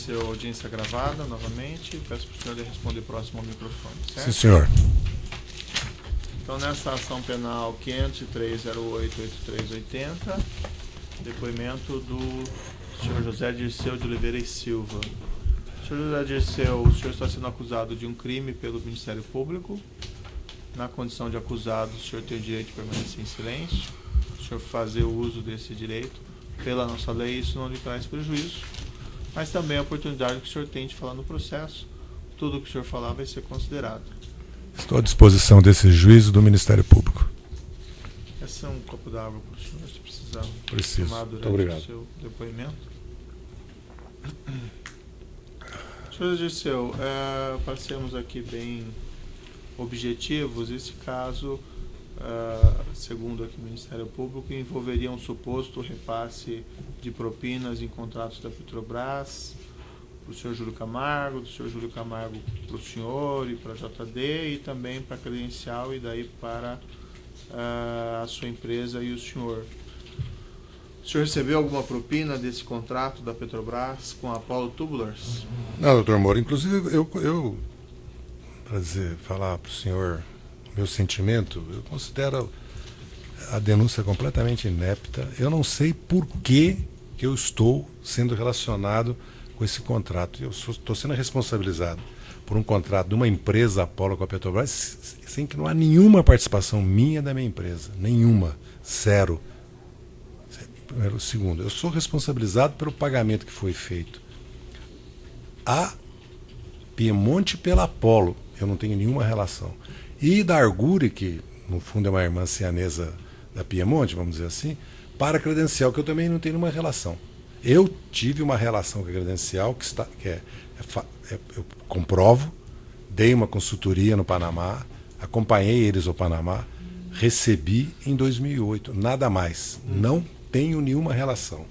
estabeleceu audiência gravada novamente. Peço para o senhor responder próximo ao microfone, certo? Sim, senhor. Então, nessa ação penal 503.08.8380, depoimento do senhor José Dirceu de Oliveira e Silva. Senhor José Dirceu, o senhor está sendo acusado de um crime pelo Ministério Público. Na condição de acusado, o senhor tem o direito de permanecer em silêncio. O senhor fazer o uso desse direito, pela nossa lei, isso não lhe traz prejuízo. Mas também a oportunidade que o senhor tem de falar no processo. Tudo que o senhor falar vai ser considerado. Estou à disposição desse juízo do Ministério Público. Esse é um copo d'água para o senhor, se precisar. Preciso. Tomar Muito durante obrigado. o seu depoimento. Senhor Dirceu, para sermos aqui bem objetivos, esse caso, segundo aqui o Ministério Público, envolveria um suposto repasse de propinas em contratos da Petrobras para o senhor Júlio Camargo, do senhor Júlio Camargo para o senhor e para a JD, e também para a Credencial e daí para a sua empresa e o senhor. O senhor recebeu alguma propina desse contrato da Petrobras com a Apollo Tubulars? Não, doutor Moura, inclusive eu para falar para o senhor meu sentimento, eu considero a denúncia completamente inepta. Eu não sei por que eu estou sendo relacionado com esse contrato. Eu estou sendo responsabilizado por um contrato de uma empresa Apollo com a Petrobras, sem que não há nenhuma participação minha da minha empresa. Nenhuma. Zero. Primeiro. Segundo, eu sou responsabilizado pelo pagamento que foi feito a Piemonte pela Apollo. Eu não tenho nenhuma relação. E da Argure, que no fundo é uma irmã cianesa da Piemonte, vamos dizer assim, para a Credencial, que eu também não tenho nenhuma relação. Eu tive uma relação com a Credencial, eu comprovo, dei uma consultoria no Panamá, acompanhei eles ao Panamá, recebi em 2008, nada mais. Não tenho nenhuma relação.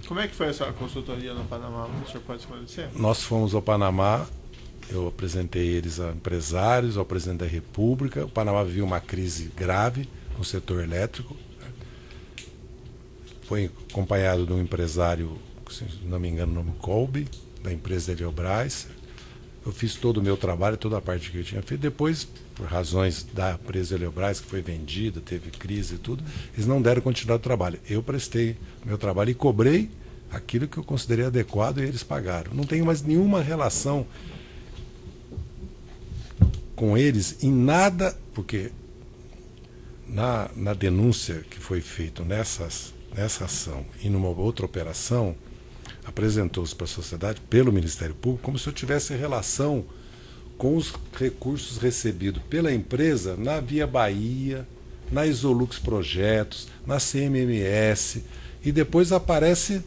Como é que foi essa consultoria no Panamá? O senhor pode esclarecer? Nós fomos ao Panamá, eu apresentei eles a empresários, ao presidente da República. O Panamá vivia uma crise grave no setor elétrico. Foi acompanhado de um empresário, se não me engano, o nome Colby, da empresa Eleobras. Eu fiz todo o meu trabalho, toda a parte que eu tinha feito. Depois, por razões da empresa Eleobras, que foi vendida, teve crise e tudo, eles não deram continuidade ao trabalho. Eu prestei meu trabalho e cobrei aquilo que eu considerei adequado e eles pagaram. Não tenho mais nenhuma relação com eles em nada, porque na denúncia que foi feita nessa ação e numa outra operação, apresentou-se para a sociedade pelo Ministério Público como se eu tivesse relação com os recursos recebidos pela empresa na Via Bahia, na Isolux Projetos, na CMMS, e depois aparece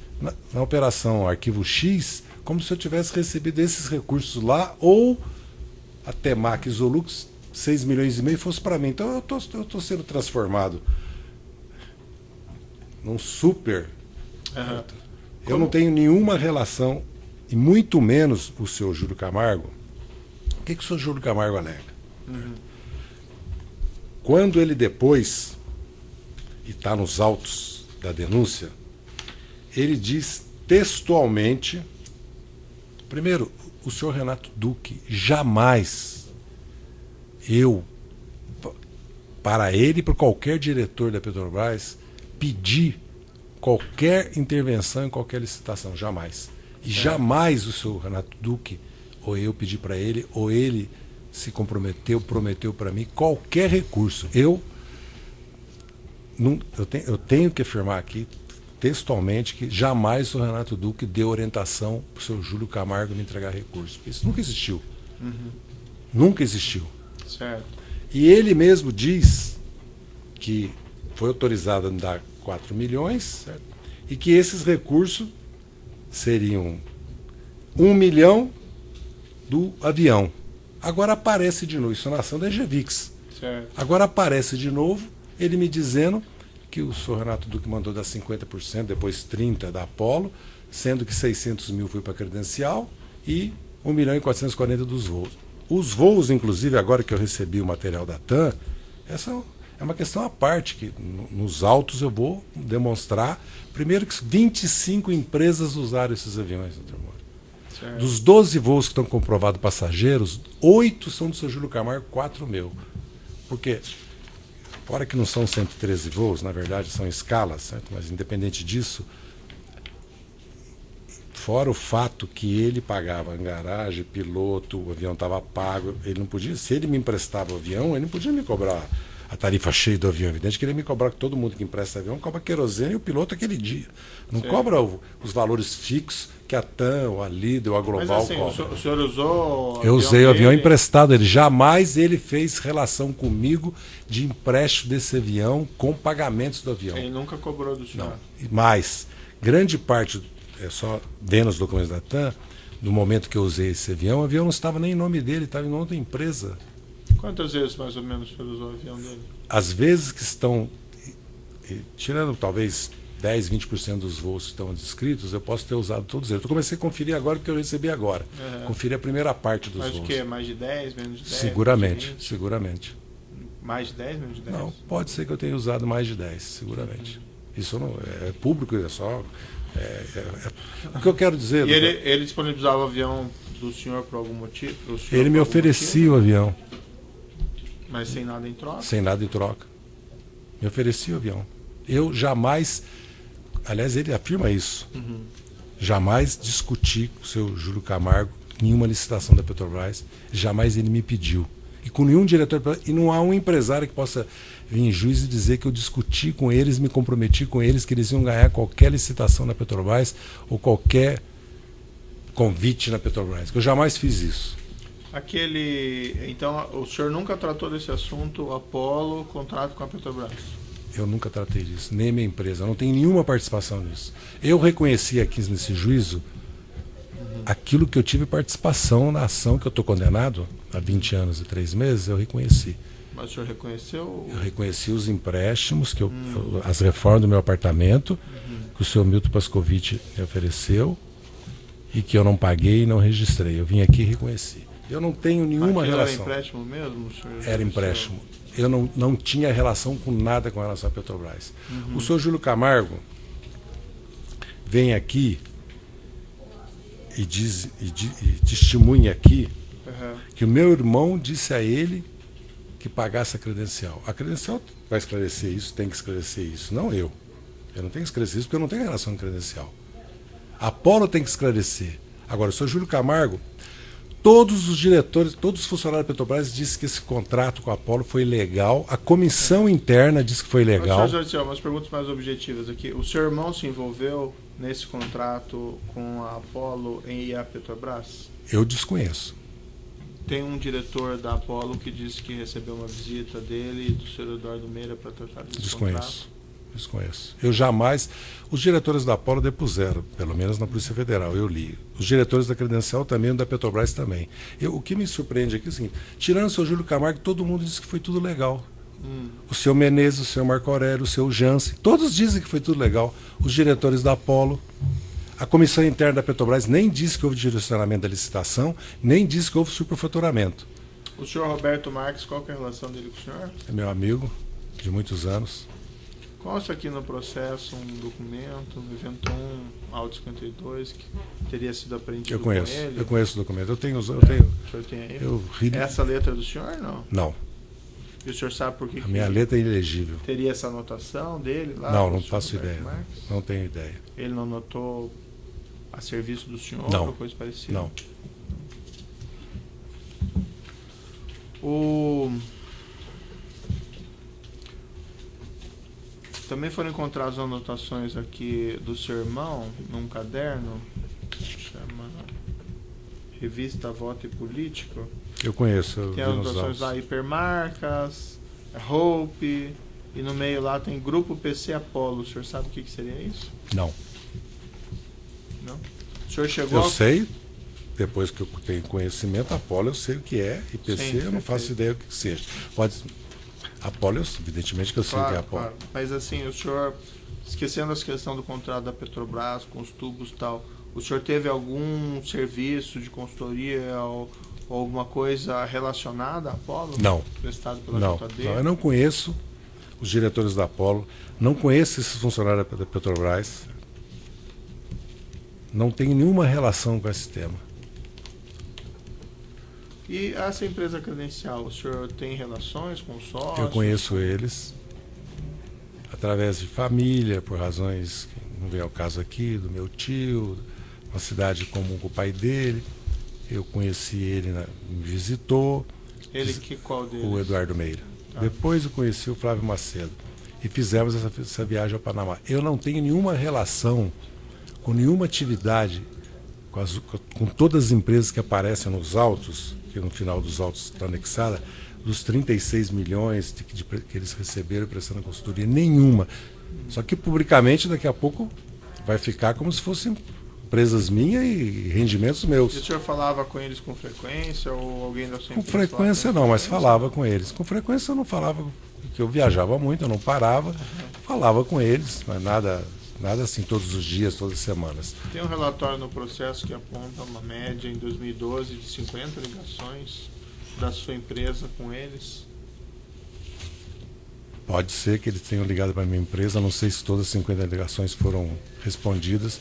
na operação Arquivo X como se eu tivesse recebido esses recursos lá, ou a Temac Isolux, 6,5 milhões fosse para mim. Então eu estou sendo transformado num super... Eu não tenho nenhuma relação, e muito menos o senhor Júlio Camargo. O que o senhor Júlio Camargo alega? Quando ele depois, e está nos autos da denúncia, ele diz textualmente, primeiro, o senhor Renato Duque jamais, para ele e para qualquer diretor da Petrobras, pedi qualquer intervenção em qualquer licitação, jamais. E jamais o senhor Renato Duque, ou eu pedi para ele, ou ele se comprometeu, prometeu para mim qualquer recurso. Eu tenho que afirmar aqui textualmente que jamais o Renato Duque deu orientação para o seu Júlio Camargo me entregar recursos. Isso nunca existiu. Nunca existiu. Certo. E ele mesmo diz que foi autorizado a me dar 4 milhões, certo? E que esses recursos seriam 1 milhão do avião. Agora aparece de novo, isso na ação da Egevix. Certo. Agora aparece de novo ele me dizendo que o senhor Renato Duque mandou dar 50%, depois 30% da Apollo, sendo que 600 mil foi para a Credencial e 1.440.000 dos voos. Os voos, inclusive, agora que eu recebi o material da TAM, essa é uma questão à parte, que nos autos eu vou demonstrar. Primeiro que 25 empresas usaram esses aviões, doutor Moura. Certo. Dos 12 voos que estão comprovados passageiros, 8 são do seu Júlio Camargo, 4 meu. Porque, fora que não são 113 voos, na verdade são escalas, certo? Mas independente disso, fora o fato que ele pagava garagem, piloto, o avião estava pago, ele não podia, se ele me emprestava o avião, ele não podia me cobrar a tarifa cheia do avião. Evidente que ele ia me cobrar, que todo mundo que empresta avião cobra querosene e o piloto aquele dia. Não Sim. cobra os valores fixos que a TAM, a Líder, a Global Mas assim, cobra. o senhor usou... Eu usei o avião emprestado, ele jamais ele fez relação comigo de empréstimo desse avião com pagamentos do avião. Ele nunca cobrou do senhor? Não. E mais, grande parte, só vendo os documentos da TAM, no momento que eu usei esse avião, o avião não estava nem em nome dele, estava em nome da empresa. Quantas vezes mais ou menos o senhor usou o avião dele? As vezes que estão, tirando talvez 10, 20% dos voos que estão descritos, eu posso ter usado todos eles. Eu comecei a conferir agora porque eu recebi agora. Conferi a primeira parte dos voos. Mas o quê? Mais de 10, menos de 10? Seguramente, mais de 20? seguramente. Mais de 10, menos de 10? Não, pode ser que eu tenha usado mais de 10, seguramente. Isso não é público, é só... o que eu quero dizer... E ele disponibilizava o avião do senhor por algum motivo? Ele me oferecia o avião. Mas sem nada em troca? Sem nada em troca. Me oferecia o avião. Eu jamais... Aliás, ele afirma isso. Jamais discuti com o seu Júlio Camargo nenhuma licitação da Petrobras. Jamais ele me pediu. E com nenhum diretor... E não há um empresário que possa vir em juízo e dizer que eu discuti com eles, me comprometi com eles, que eles iam ganhar qualquer licitação na Petrobras ou qualquer convite na Petrobras. Eu jamais fiz isso. Então, o senhor nunca tratou desse assunto, Apollo, contrato com a Petrobras? Eu nunca tratei disso, nem minha empresa. Eu não tenho nenhuma participação nisso. Eu reconheci aqui nesse juízo aquilo que eu tive participação na ação que eu estou condenado há 20 anos e 3 meses, eu reconheci. Mas o senhor reconheceu? Eu reconheci os empréstimos, as reformas do meu apartamento, que o senhor Milton Pascovitch me ofereceu e que eu não paguei e não registrei. Eu vim aqui e reconheci. Eu não tenho nenhuma relação. Era empréstimo mesmo? Era empréstimo. Eu não tinha relação com nada com relação à Petrobras. O senhor Júlio Camargo vem aqui e testemunha aqui que o meu irmão disse a ele que pagasse a credencial. A credencial vai esclarecer isso, tem que esclarecer isso, não eu. Eu não tenho que esclarecer isso porque eu não tenho relação com credencial. A Apollo tem que esclarecer. Agora, o senhor Júlio Camargo, todos os diretores, todos os funcionários da Petrobras dizem que esse contrato com a Apollo foi legal. A comissão interna disse que foi legal. Mas, senhor Jorge, umas perguntas mais objetivas aqui. O seu irmão se envolveu nesse contrato com a Apollo e a Petrobras? Eu desconheço. Tem um diretor da Apollo que disse que recebeu uma visita dele e do senhor Eduardo Meira para tratar desse contrato? Desconheço. Eu jamais... Os diretores da Apollo depuseram, pelo menos na Polícia Federal, eu li. Os diretores da Credencial também, da Petrobras também. O que me surpreende aqui é o seguinte, tirando o seu Júlio Camargo, todo mundo disse que foi tudo legal. O seu Menezes, o seu Marco Aurélio, o seu Jansen, todos dizem que foi tudo legal. Os diretores da Apollo, a comissão interna da Petrobras nem disse que houve direcionamento da licitação, nem disse que houve superfaturamento. O senhor Roberto Marques, qual que é a relação dele com o senhor? É meu amigo de muitos anos. Consta aqui no processo um documento, um evento 1, Auto 52, que teria sido apreendido com ele? Eu conheço o documento. Eu tenho. O senhor tem aí? Essa letra do senhor, não? Não. E o senhor sabe por que a minha letra é ilegível. Teria essa anotação dele lá? Não faço ideia. Não tenho ideia. Ele não anotou a serviço do senhor não. ou coisa parecida? Não. Também foram encontradas anotações aqui do seu irmão num caderno, chama Revista Voto e Político. Eu conheço. Tem anotações lá, hipermarcas, Hope, e no meio lá tem Grupo PC Apollo. O senhor sabe o que seria isso? Não. Não? O senhor chegou... Eu sei, depois que eu tenho conhecimento, Apollo eu sei o que é, e PC sim, eu não faço ideia do que seja. Pode... Apollo, evidentemente que eu sei o que é Apollo. Claro. Mas assim, o senhor, esquecendo essa questão do contrato da Petrobras, com os tubos e tal, o senhor teve algum serviço de consultoria ou alguma coisa relacionada à Apollo? Não. Prestado pela JD? Não, eu não conheço os diretores da Apollo, não conheço esses funcionários da Petrobras. Não tenho nenhuma relação com esse tema. E essa empresa credencial, o senhor tem relações com os sócios? Eu conheço eles através de família, por razões que não vem ao caso aqui, do meu tio, uma cidade comum com o pai dele. Eu conheci ele, me visitou. Qual deles? O Eduardo Meira. Depois eu conheci o Flávio Macedo. E fizemos essa viagem ao Panamá. Eu não tenho nenhuma relação com nenhuma atividade com todas as empresas que aparecem nos autos, que no final dos autos está anexada, dos 36 milhões que eles receberam prestando consultoria, nenhuma. Só que publicamente daqui a pouco vai ficar como se fossem empresas minhas e rendimentos meus. E o senhor falava com eles com frequência ou alguém da sua Com empresa frequência não, mas falava com eles. Com frequência eu não falava, porque eu viajava muito, eu não parava, falava com eles, mas nada assim todos os dias, todas as semanas. Tem um relatório no processo que aponta uma média em 2012 de 50 ligações da sua empresa com eles. Pode ser que eles tenham ligado para a minha empresa, não sei se todas as 50 ligações foram respondidas.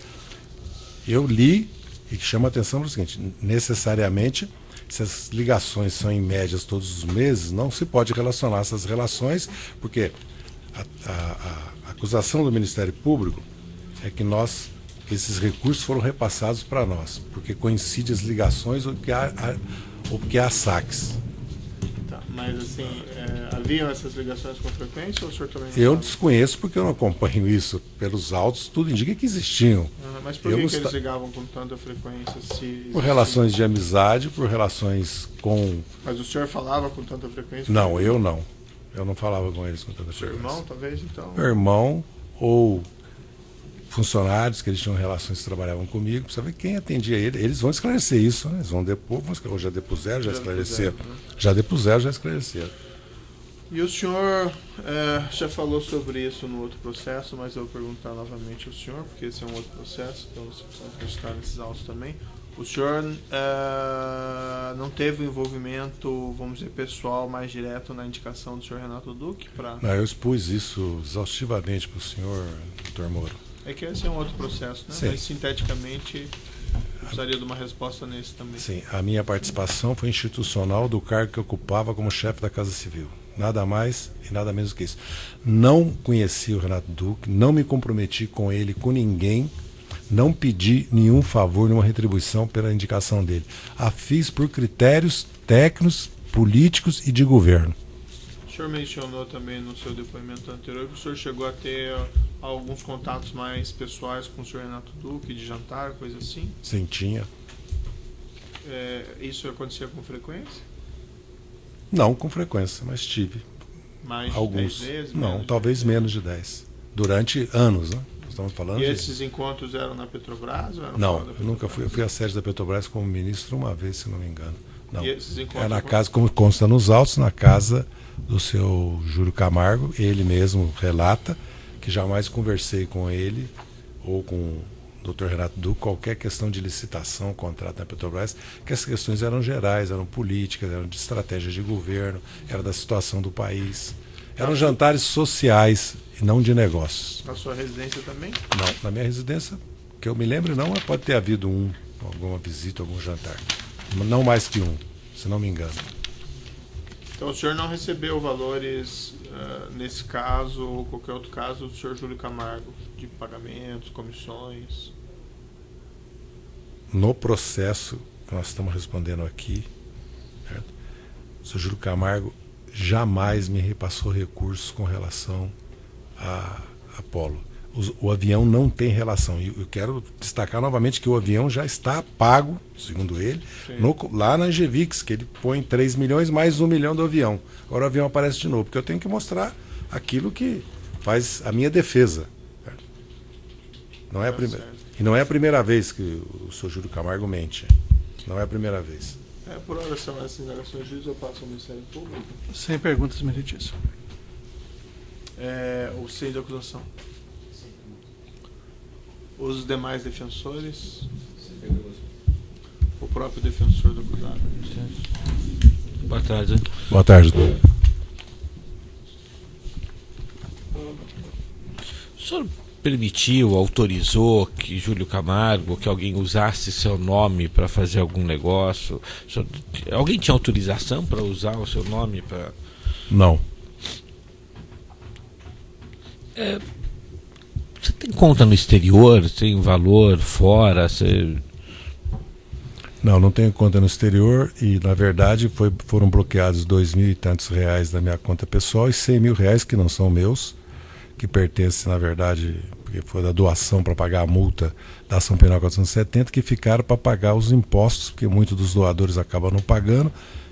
Eu li e que chama a atenção para o seguinte: necessariamente, se as ligações são em médias todos os meses, não se pode relacionar essas relações, porque a acusação do Ministério Público é que esses recursos foram repassados para nós, porque coincide as ligações ou porque há saques. Tá, mas assim, haviam essas ligações com frequência ou o senhor também não Eu sabe? desconheço porque eu não acompanho isso. Pelos autos, tudo indica que existiam. Mas por que eles ligavam com tanta frequência? Por relações de amizade, por relações com... Mas o senhor falava com tanta frequência? Não, eu não. Eu não falava com eles com tanta Seu frequência. irmão, talvez, então? Meu irmão ou funcionários que eles tinham relações que trabalhavam comigo, precisa ver quem atendia ele. Eles vão esclarecer isso, né? Eles vão depor, ou já depuseram, já esclareceram. Já depuseram, já esclareceram. E o senhor já falou sobre isso no outro processo, mas eu vou perguntar novamente ao senhor, porque esse é um outro processo, então você precisa acreditar nesses autos também. O senhor não teve um envolvimento, vamos dizer, pessoal mais direto na indicação do senhor Renato Duque? Não, eu expus isso exaustivamente para o senhor, doutor Moro. É que esse é um outro processo, né? Sim. Mas sinteticamente eu precisaria de uma resposta nesse também. Sim, a minha participação foi institucional do cargo que eu ocupava como chefe da Casa Civil. Nada mais e nada menos que isso. Não conheci o Renato Duque, não me comprometi com ele, com ninguém, não pedi nenhum favor, nenhuma retribuição pela indicação dele. A fiz por critérios técnicos, políticos e de governo. O senhor mencionou também no seu depoimento anterior que o senhor chegou a ter alguns contatos mais pessoais com o senhor Renato Duque, de jantar, coisa assim? Sim, tinha. Isso acontecia com frequência? Não com frequência, mas tive. Mais de alguns. 10 vezes? Não, talvez menos de 10. Durante anos, né? Estamos falando E esses encontros eram na Petrobras? Ou eram Não, fora da eu nunca Petrobras? fui. Eu fui à sede da Petrobras como ministro uma vez, se não me engano. Não. E esses encontros É na casa, como consta nos autos, na casa do seu Júlio Camargo. Ele mesmo relata que jamais conversei com ele ou com o Dr. Renato Duque qualquer questão de licitação, contrato na Petrobras, que as questões eram gerais, eram políticas, eram de estratégia de governo, era da situação do país. Eram jantares sociais e não de negócios. Na sua residência também? Não, na minha residência, que eu me lembro não, mas pode ter havido alguma visita, algum jantar. Não mais que um, se não me engano. Então o senhor não recebeu valores, nesse caso ou qualquer outro caso, do senhor Júlio Camargo, de pagamentos, comissões? No processo que nós estamos respondendo aqui, certo? O senhor Júlio Camargo jamais me repassou recursos com relação a Apolo. O avião não tem relação. E eu quero destacar novamente que o avião já está pago, segundo ele, lá na Angevix, que ele põe 3 milhões mais 1 milhão do avião. Agora o avião aparece de novo, porque eu tenho que mostrar aquilo que faz a minha defesa. Certo? Não é a primeira. E não é a primeira vez que o senhor Júlio Camargo mente. Não é a primeira vez. Por hora são essas indagações juízes, eu passo ao Ministério Público. Sem perguntas, meritíssimo. O seio de acusação. Os demais defensores. O próprio defensor do acusado. Boa tarde. Boa tarde. O senhor permitiu, autorizou que Júlio Camargo, que alguém usasse seu nome para fazer algum negócio? Alguém tinha autorização para usar o seu nome para... Não. Você tem conta no exterior? Tem valor fora? Você... Não tenho conta no exterior e, na verdade, foram bloqueados 2.000 e tantos reais da minha conta pessoal e 100 mil reais que não são meus, que pertencem, na verdade, porque foi da doação para pagar a multa da ação penal 470, que ficaram para pagar os impostos, porque muitos dos doadores acabam não pagando,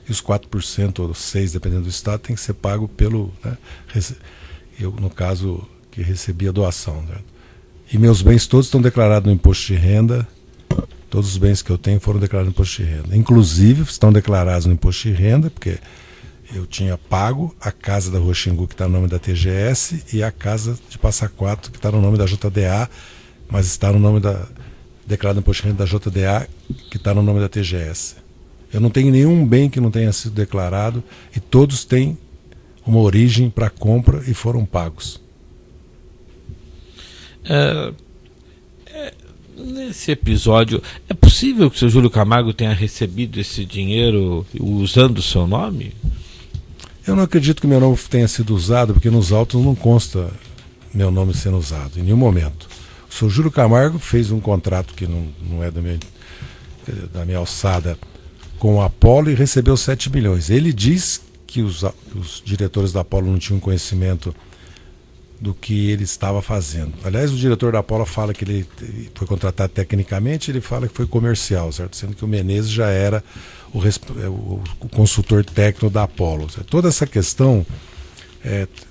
e os 4% ou 6%, dependendo do estado, tem que ser pago pelo... Né, eu, no caso, que recebi a doação. Né? E meus bens todos estão declarados no imposto de renda. Todos os bens que eu tenho foram declarados no imposto de renda. Inclusive, estão declarados no imposto de renda, porque eu tinha pago a casa da Rua Xingu, que está no nome da TGS, e a casa de Passa Quatro, que está no nome da JDA, mas está no nome declarado no imposto de renda da JDA, que está no nome da TGS. Eu não tenho nenhum bem que não tenha sido declarado, e todos têm uma origem para compra e foram pagos. Nesse episódio, é possível que o seu Júlio Camargo tenha recebido esse dinheiro usando o seu nome? Eu não acredito que meu nome tenha sido usado, porque nos autos não consta meu nome sendo usado, em nenhum momento. O seu Júlio Camargo fez um contrato que não é da minha alçada com a Apollo e recebeu 7 milhões. Ele diz que os diretores da Apollo não tinham conhecimento do que ele estava fazendo. Aliás, o diretor da Apollo fala que ele foi contratado tecnicamente, ele fala que foi comercial, certo? Sendo que o Menezes já era o consultor técnico da Apollo. Certo? Toda essa questão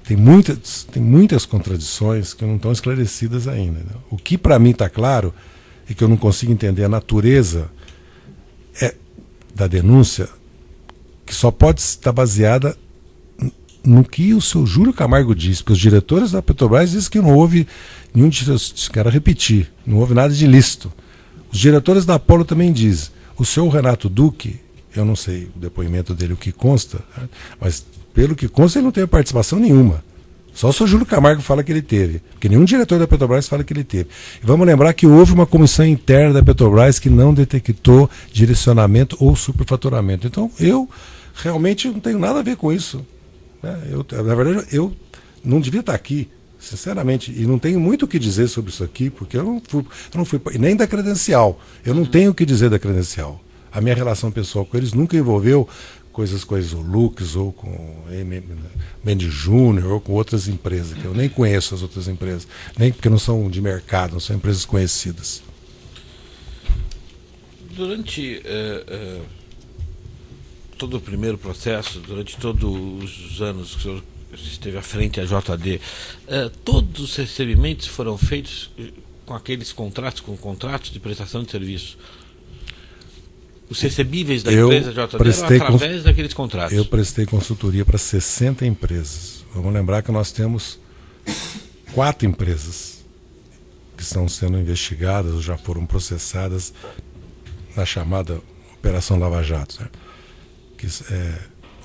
tem muitas contradições que não estão esclarecidas ainda. Né? O que para mim está claro e que eu não consigo entender a natureza da denúncia, que só pode estar baseada no que o seu Júlio Camargo disse, porque os diretores da Petrobras dizem que não houve nenhum diretor, quero repetir, não houve nada de ilícito. Os diretores da Apollo também dizem. O senhor Renato Duque, eu não sei o depoimento dele, o que consta, mas pelo que consta ele não teve participação nenhuma. Só o seu Júlio Camargo fala que ele teve, porque nenhum diretor da Petrobras fala que ele teve. E vamos lembrar que houve uma comissão interna da Petrobras que não detectou direcionamento ou superfaturamento. Então eu realmente não tenho nada a ver com isso. Na verdade, eu não devia estar aqui, sinceramente, e não tenho muito o que dizer sobre isso aqui, porque eu não fui nem da credencial. Eu não tenho o que dizer da credencial. A minha relação pessoal com eles nunca envolveu coisas com o Lux ou com Mendes Júnior ou com outras empresas, que eu nem conheço as outras empresas, nem porque não são de mercado, não são empresas conhecidas. Durante todo o primeiro processo, durante todos os anos que o senhor esteve à frente da JD, todos os recebimentos foram feitos com aqueles contratos, com contratos de prestação de serviço? Os recebíveis da empresa JD eram através daqueles contratos? Eu prestei consultoria para 60 empresas. Vamos lembrar que nós temos 4 empresas que estão sendo investigadas ou já foram processadas na chamada Operação Lava Jato, certo? Que é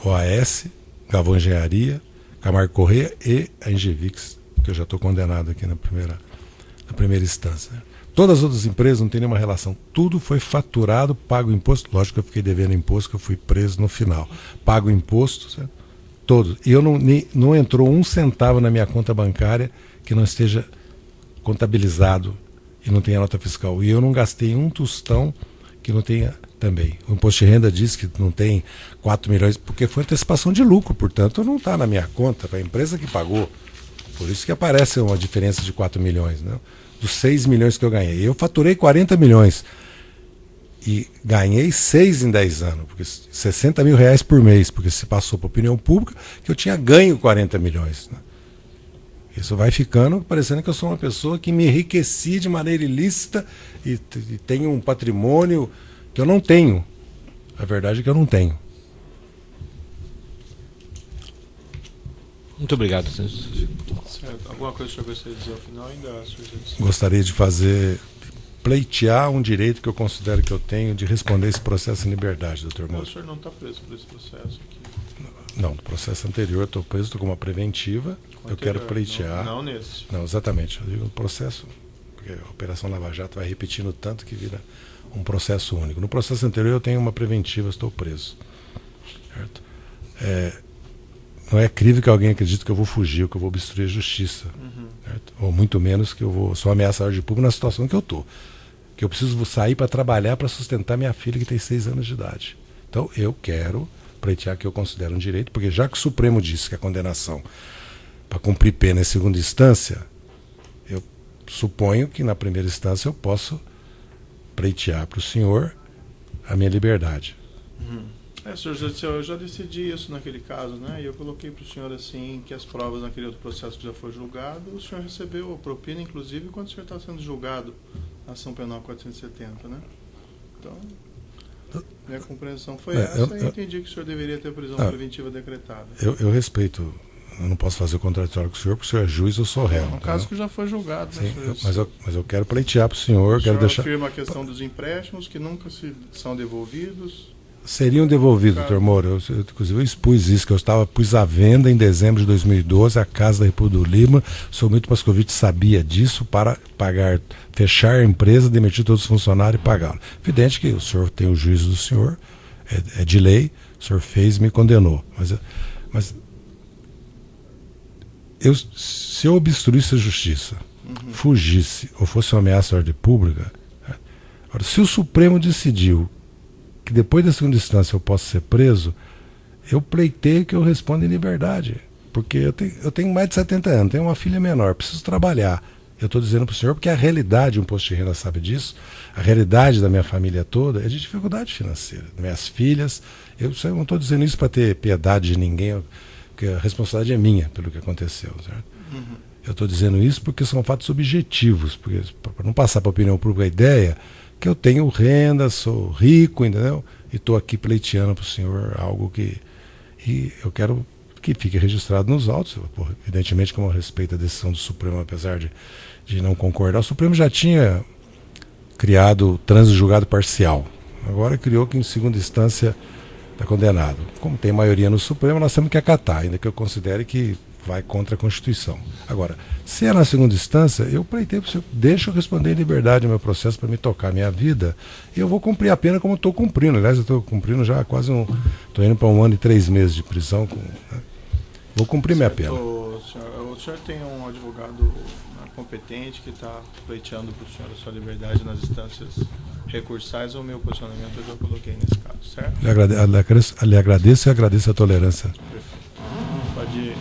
OAS, Galvão Engenharia, Camargo Corrêa e a Engevix, que eu já estou condenado aqui na primeira instância. Né? Todas as outras empresas não têm nenhuma relação. Tudo foi faturado, pago imposto. Lógico que eu fiquei devendo imposto, que eu fui preso no final. Pago imposto, certo? Todos. E não entrou um centavo na minha conta bancária que não esteja contabilizado e não tenha nota fiscal. E eu não gastei um tostão que não tenha também. O imposto de renda diz que não tem 4 milhões, porque foi antecipação de lucro, portanto não está na minha conta, foi a empresa que pagou. Por isso que aparece uma diferença de 4 milhões, né? Dos 6 milhões que eu ganhei. Eu faturei 40 milhões e ganhei 6 em 10 anos, porque 60 mil reais por mês, porque se passou para a opinião pública que eu tinha ganho 40 milhões. Né? Isso vai ficando parecendo que eu sou uma pessoa que me enriqueci de maneira ilícita e tenho um patrimônio que eu não tenho. A verdade é que eu não tenho. Muito obrigado. Certo. Alguma coisa que eu gostaria de dizer ao final ainda? Gostaria de pleitear um direito que eu considero que eu tenho de responder esse processo em liberdade, doutor Moura. O senhor não está preso por esse processo aqui. Não, no processo anterior eu estou preso, estou com uma preventiva, eu quero pleitear. Não nesse. Não, exatamente. Eu digo no processo, porque a Operação Lava Jato vai repetindo tanto que vira um processo único. No processo anterior eu tenho uma preventiva, estou preso. Certo? Não é crível que alguém acredite que eu vou fugir, ou que eu vou obstruir a justiça. Certo? Ou muito menos que eu vou só ameaçar a ordem pública na situação que eu estou. Que eu preciso sair para trabalhar para sustentar minha filha que tem 6 anos de idade. Então eu quero pleitear que eu considero um direito, porque já que o Supremo disse que a condenação para cumprir pena em segunda instância, eu suponho que na primeira instância eu posso pleitear para o senhor a minha liberdade. Senhor Judicial, eu já decidi isso naquele caso, né? E eu coloquei para o senhor assim que as provas naquele outro processo que já foi julgado, o senhor recebeu a propina, inclusive, quando o senhor está sendo julgado na ação penal 470, né? Então, minha compreensão foi essa, e entendi que o senhor deveria ter prisão preventiva decretada. Eu respeito, eu não posso fazer o contraditório com o senhor, porque o senhor é juiz, eu sou réu. É um caso que já foi julgado, sim, né, mas eu quero pleitear para o senhor. Quero deixar... afirma a questão dos empréstimos que nunca são devolvidos. Seriam devolvidos, doutor Moro. Inclusive eu expus isso, que eu pus à venda em dezembro de 2012 a Casa da República do Lima. O senhor Milton Pascovitch sabia disso para fechar a empresa, demitir todos os funcionários e pagá-lo. Evidente que o senhor tem o juízo do senhor, é de lei, o senhor fez e me condenou. Mas se eu obstruísse a justiça, fugisse ou fosse uma ameaça à ordem pública, agora, se o Supremo decidiu que depois da segunda instância eu posso ser preso, eu pleiteio que eu responda em liberdade. Porque eu tenho mais de 70 anos, tenho uma filha menor, preciso trabalhar. Eu estou dizendo para o senhor porque a realidade, um imposto de renda sabe disso, a realidade da minha família toda é de dificuldade financeira. Minhas filhas, eu não estou dizendo isso para ter piedade de ninguém, porque a responsabilidade é minha pelo que aconteceu. Certo? Eu estou dizendo isso porque são fatos objetivos, para não passar para a opinião pública a ideia que eu tenho renda, sou rico, entendeu? E estou aqui pleiteando para o senhor algo que eu quero que fique registrado nos autos. Evidentemente, como eu respeito a decisão do Supremo, apesar de não concordar, o Supremo já tinha criado trânsito julgado parcial. Agora criou que em segunda instância está condenado. Como tem maioria no Supremo, nós temos que acatar, ainda que eu considere que vai contra a Constituição. Agora, se é na segunda instância, eu pleitei para o senhor, deixa eu responder em liberdade o meu processo para me tocar a minha vida, e eu vou cumprir a pena como estou cumprindo. Aliás, eu estou cumprindo já quase estou indo para 1 ano e 3 meses de prisão. Né? Vou cumprir minha pena. O senhor tem um advogado competente que está pleiteando para o senhor a sua liberdade nas instâncias recursais. O meu posicionamento eu já coloquei nesse caso, certo? Lhe agradeço e agradeço a tolerância. Perfeito. Pode